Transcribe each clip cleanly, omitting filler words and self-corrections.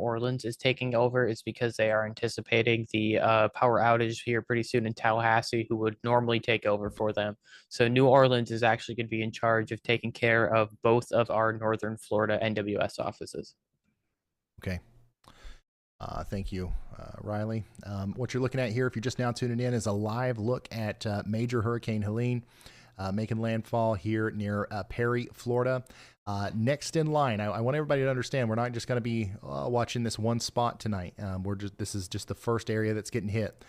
Orleans is taking over is because they are anticipating the power outage here pretty soon in Tallahassee, who would normally take over for them. So New Orleans is actually going to be in charge of taking care of both of our Northern Florida NWS offices. Okay. Thank you, Riley. What you're looking at here, if you're just now tuning in, is a live look at Major Hurricane Helene making landfall here near Perry, Florida. Next in line, I want everybody to understand we're not just going to be watching this one spot tonight. This is just the first area that's getting hit.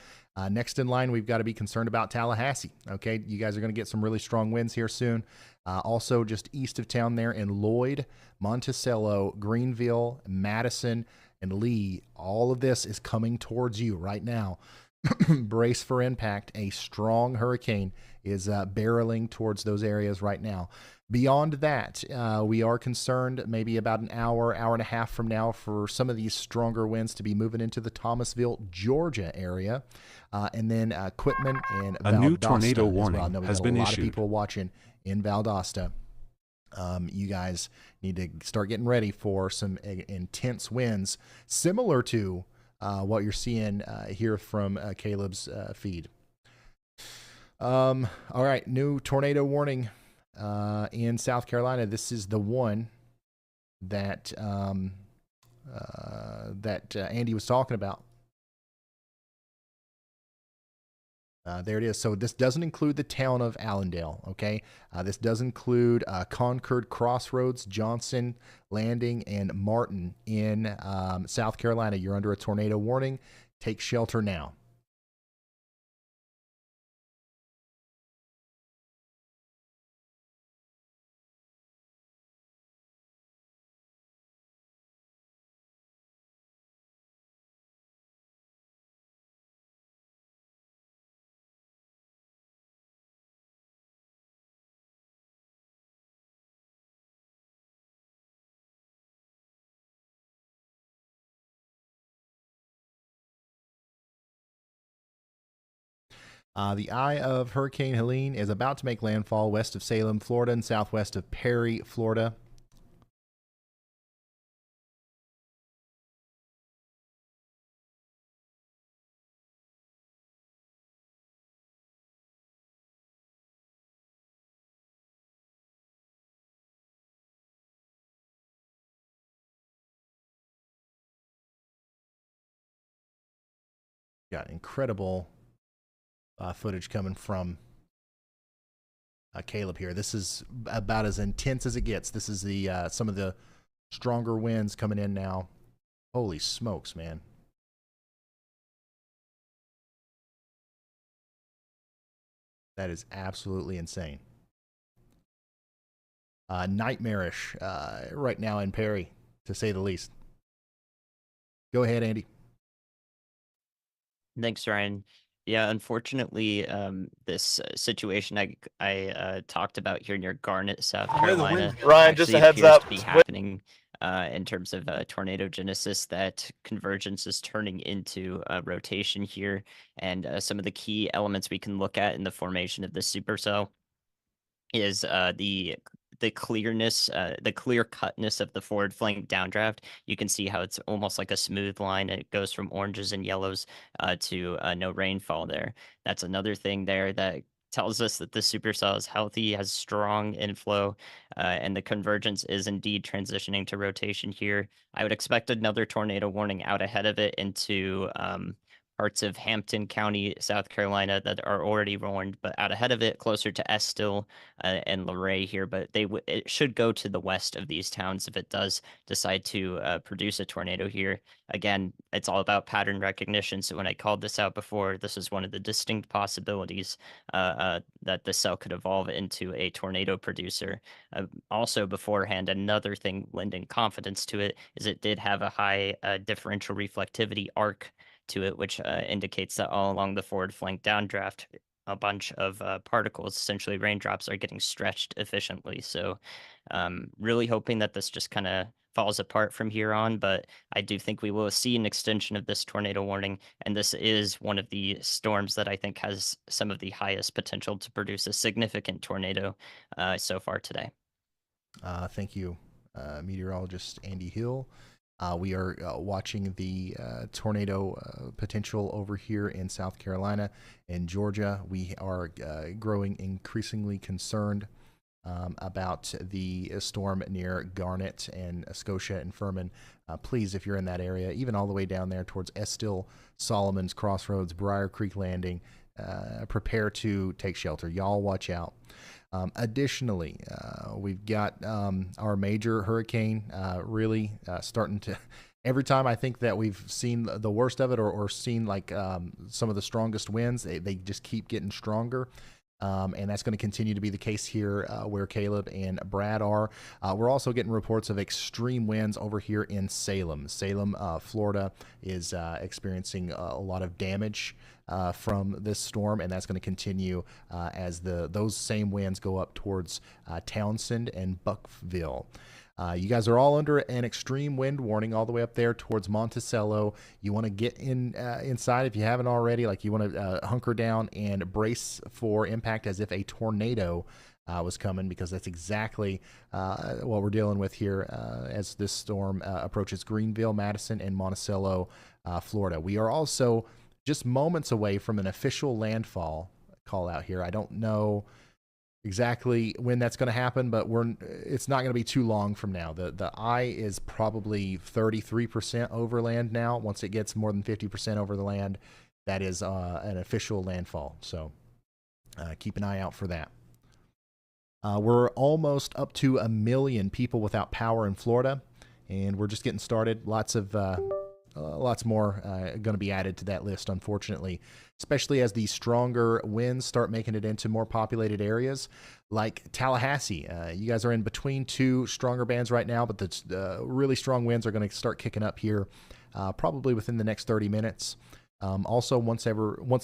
Next in line, we've got to be concerned about Tallahassee. Okay, you guys are going to get some really strong winds here soon. Also, just east of town there in Lloyd, Monticello, Greenville, Madison, and Lee. All of this is coming towards you right now. Brace for impact. A strong hurricane is barreling towards those areas right now. Beyond that, we are concerned maybe about an hour and a half from now for some of these stronger winds to be moving into the Thomasville, Georgia area, and then Quitman and A Valdosta new tornado as warning well. I know we has got been a lot issued. of people watching in Valdosta. You guys need to start getting ready for some intense winds, similar to what you're seeing here from Caleb's feed. All right, new tornado warning in South Carolina. This is the one that Andy was talking about. There it is. So this doesn't include the town of Allendale, okay? This does include Concord Crossroads, Johnson Landing, and Martin in South Carolina. You're under a tornado warning. Take shelter now. The eye of Hurricane Helene is about to make landfall west of Salem, Florida, and southwest of Perry, Florida. Got incredible footage coming from Caleb here. This is about as intense as it gets. This is the some of the stronger winds coming in now. Holy smokes, man. That is absolutely insane. Nightmarish right now in Perry, to say the least. Go ahead, Andy. Thanks, Ryan. Yeah, unfortunately, this situation I talked about here near Garnet, South Carolina, Ryan, just actually a heads appears up. to be happening in terms of tornado genesis. That convergence is turning into rotation here, and some of the key elements we can look at in the formation of the supercell is the clearness, the clear cutness of the forward flank downdraft. You can see how it's almost like a smooth line. And it goes from oranges and yellows to no rainfall there. That's another thing there that tells us that the supercell is healthy, has strong inflow, and the convergence is indeed transitioning to rotation here. I would expect another tornado warning out ahead of it into parts of Hampton County, South Carolina, that are already warned, but out ahead of it, closer to Estill and Luray here. But it should go to the west of these towns if it does decide to produce a tornado here. Again, it's all about pattern recognition. So when I called this out before, this is one of the distinct possibilities that the cell could evolve into a tornado producer. Also, beforehand, another thing lending confidence to it is it did have a high differential reflectivity arc to it, which indicates that all along the forward flank downdraft, a bunch of particles, essentially raindrops, are getting stretched efficiently. So, really hoping that this just kind of falls apart from here on. But I do think we will see an extension of this tornado warning, and this is one of the storms that I think has some of the highest potential to produce a significant tornado so far today. Thank you, meteorologist Andy Hill. We are watching the tornado potential over here in South Carolina and Georgia. We are growing increasingly concerned about the storm near Garnet and Scotia and Furman. Please, if you're in that area, even all the way down there towards Estill, Solomon's Crossroads, Briar Creek Landing, prepare to take shelter. Y'all watch out. Additionally, we've got our major hurricane really starting to. Every time I think that we've seen the worst of it or seen like some of the strongest winds, they just keep getting stronger. And that's going to continue to be the case here where Caleb and Brad are. We're also getting reports of extreme winds over here in Salem. Salem, Florida is experiencing a lot of damage from this storm, and that's going to continue as those same winds go up towards Townsend and Buckville. You guys are all under an extreme wind warning all the way up there towards Monticello. You want to get inside if you haven't already. Like you want to hunker down and brace for impact as if a tornado was coming, because that's exactly what we're dealing with here as this storm approaches Greenville, Madison, and Monticello, Florida. We are also just moments away from an official landfall call out here. I don't know exactly when that's going to happen, but it's not going to be too long from now. The eye is probably 33% over land now. Once it gets more than 50% over the land, that is an official landfall. So keep an eye out for that. We're almost up to 1 million people without power in Florida, and we're just getting started. Lots more going to be added to that list, unfortunately, especially as the stronger winds start making it into more populated areas like Tallahassee. You guys are in between two stronger bands right now, but the really strong winds are going to start kicking up here probably within the next 30 minutes. Also, once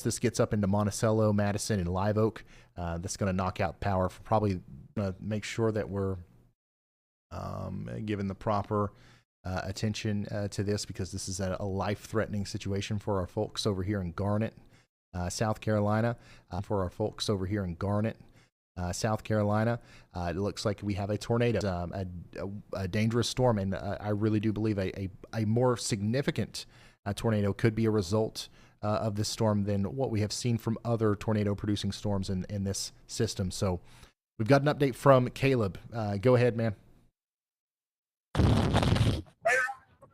this gets up into Monticello, Madison, and Live Oak, that's going to knock out power. Probably make sure that we're given the proper attention to this, because this is a life-threatening situation for our folks over here in Garnet, South Carolina. South Carolina, it looks like we have a tornado, a dangerous storm, and I really do believe a more significant tornado could be a result of this storm than what we have seen from other tornado-producing storms in this system. So we've got an update from Caleb. Go ahead, man.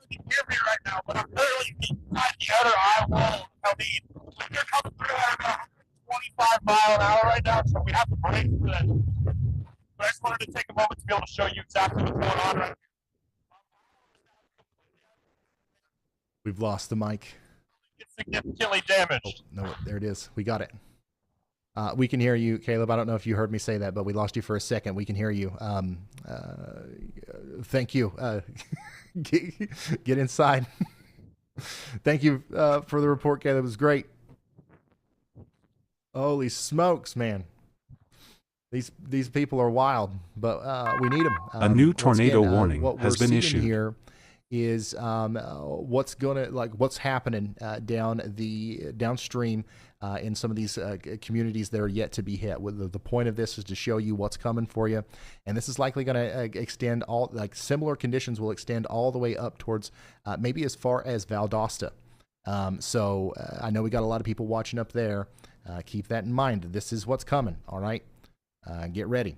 You can hear me right now, but I'm literally inside the other eye wall. Helene, they're coming through at about 25 mile an hour right now, so we have to brace for that. But I just wanted to take a moment to be able to show you exactly what's going on right here. We've lost the mic. It's significantly damaged. Oh, no, there it is. We got it. We can hear you, Caleb. I don't know if you heard me say that, but we lost you for a second. We can hear you. Thank you. Get inside. Thank you for the report, Caleb. It was great. Holy smokes, man. These people are wild, but we need them. A new tornado warning has been issued. Here is what's happening downstream in some of these communities that are yet to be hit. The point of this is to show you what's coming for you, and this is likely going to extend similar conditions will extend all the way up towards maybe as far as Valdosta. So I know we got a lot of people watching up there. Keep that in mind. This is what's coming. All right, get ready.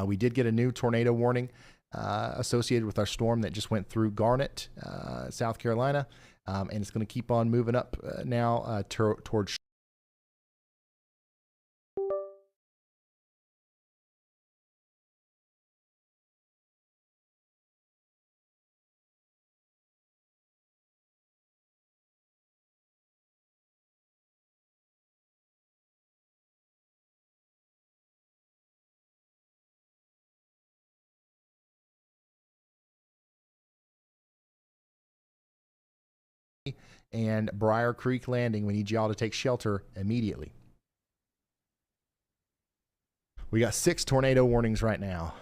We did get a new tornado warning associated with our storm that just went through Garnet, South Carolina, and it's going to keep on moving up now towards and Briar Creek Landing. We need y'all to take shelter immediately. We got 6 tornado warnings right now.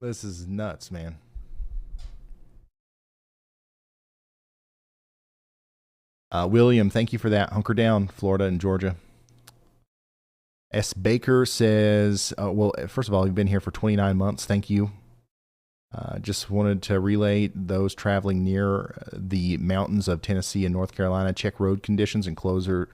This is nuts, man. William, thank you for that. Hunker down, Florida and Georgia. S. Baker says, well, first of all, you've been here for 29 months. Thank you. Just wanted to relay those traveling near the mountains of Tennessee and North Carolina. Check road conditions and closures